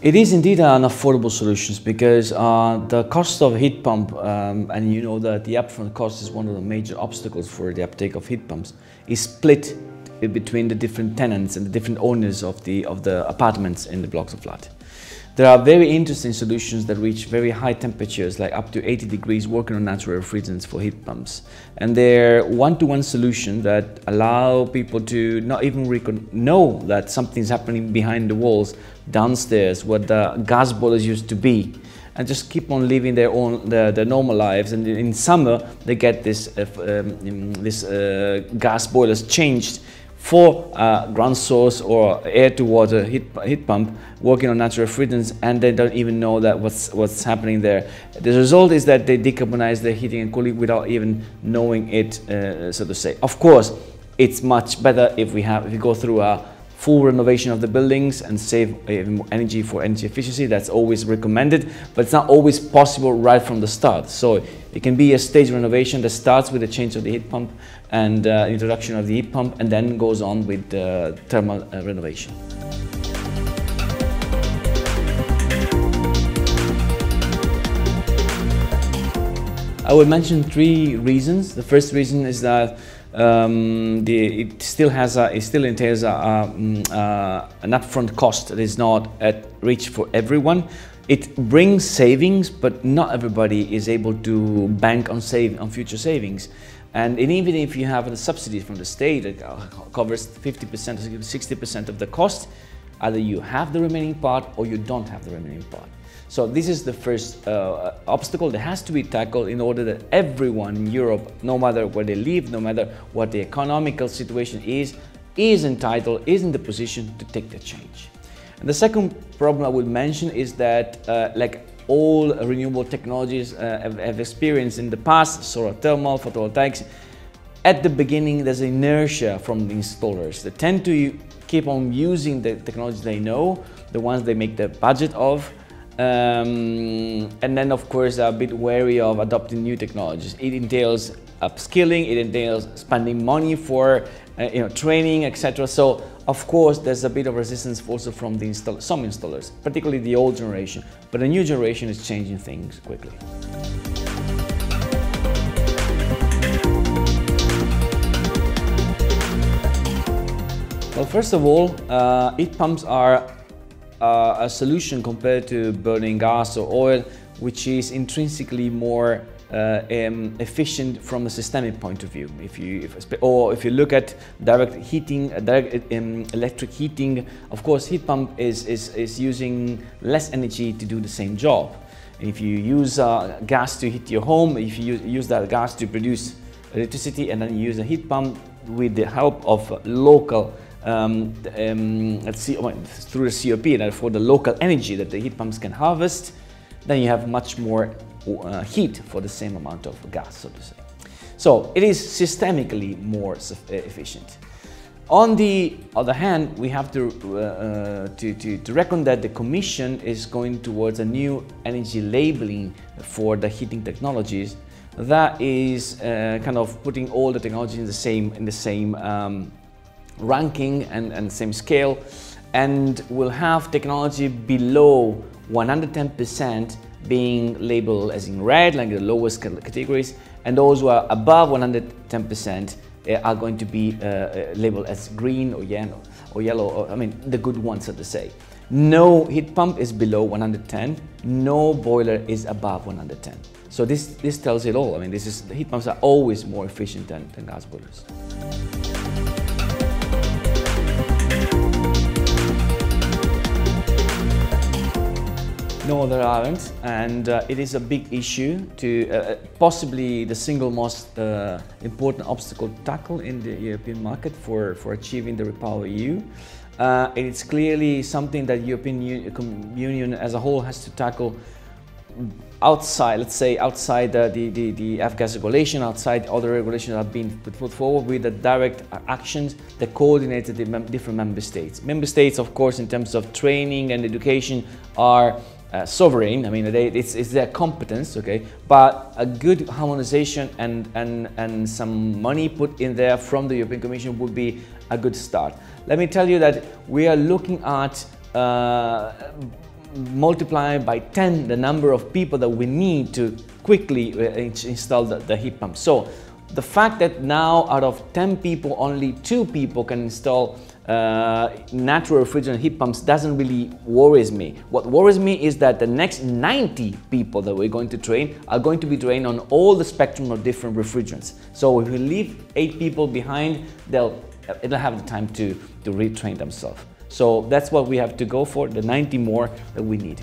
It is indeed an affordable solution because the cost of heat pump, and you know that the upfront cost is one of the major obstacles for the uptake of heat pumps, is split between the different tenants and the different owners of the apartments in the blocks of flat. There are very interesting solutions that reach very high temperatures, like up to 80 degrees, working on natural refrigerants for heat pumps. And they're one-to-one solutions that allow people to not even know that something's happening behind the walls downstairs, where the gas boilers used to be, and just keep on living their normal lives. And in summer, they get this gas boilers changed for ground source or air-to-water heat pump working on natural refrigerants, and they don't even know that what's happening there. The result is that they decarbonize their heating and cooling without even knowing it, so to say. Of course, it's much better if we go through a full renovation of the buildings and save energy for energy efficiency. That's always recommended, but it's not always possible right from the start. So it can be a stage renovation that starts with the change of the heat pump and introduction of the heat pump, and then goes on with thermal renovation. I would mention three reasons. The first reason is that it still entails an upfront cost that is not at reach for everyone. It brings savings, but not everybody is able to bank on future savings. And even if you have a subsidy from the state that covers 50% or 60% of the cost, either you have the remaining part or you don't have the remaining part. So this is the first obstacle that has to be tackled in order that everyone in Europe, no matter where they live, no matter what the economical situation is entitled, is in the position to take the change. And the second problem I would mention is that like all renewable technologies have experienced in the past, solar thermal, photovoltaics, at the beginning there's inertia from the installers. They tend to keep on using the technologies they know, the ones they make the budget of, and then of course they're a bit wary of adopting new technologies. It entails upskilling, it entails spending money for training, etc. So of course there's a bit of resistance also from some installers, particularly the old generation, but the new generation is changing things quickly. Well, first of all, heat pumps are a solution compared to burning gas or oil, which is intrinsically more efficient from a systemic point of view. If you look at direct heating, electric heating, of course, heat pump is using less energy to do the same job. And if you use gas to heat your home, if you use that gas to produce electricity, and then you use a heat pump with the help of local let's see, through the COP, and therefore the local energy that the heat pumps can harvest, then you have much more heat for the same amount of gas, so to say. So it is systemically more efficient. On the other hand, we have to reckon that the Commission is going towards a new energy labeling for the heating technologies that is kind of putting all the technologies in the same ranking and same scale, and will have technology below 110% being labeled as in red, like the lowest categories, and those who are above 110% are going to be labeled as green or yellow, or, I mean, the good ones, so to say. No heat pump is below 110, no boiler is above 110. So this tells it all. I mean, the heat pumps are always more efficient than gas boilers. No, there aren't, and it is a big issue to possibly the single most important obstacle to tackle in the European market for achieving the Repower EU. It's clearly something that the European Union as a whole has to tackle outside, let's say, outside the F-gas regulation, outside other regulations that have been put forward with the direct actions that coordinated the different member states. Member states, of course, in terms of training and education, are sovereign. I mean, it's their competence, okay? But a good harmonization and some money put in there from the European Commission would be a good start. Let me tell you that we are looking at multiply by 10 the number of people that we need to quickly install the heat pump. So the fact that now out of 10 people, only 2 people can install natural refrigerant heat pumps doesn't really worries me. What worries me is that the next 90 people that we're going to train are going to be trained on all the spectrum of different refrigerants. So if we leave 8 people behind, they'll have the time to retrain themselves. So that's what we have to go for, the 90 more that we need.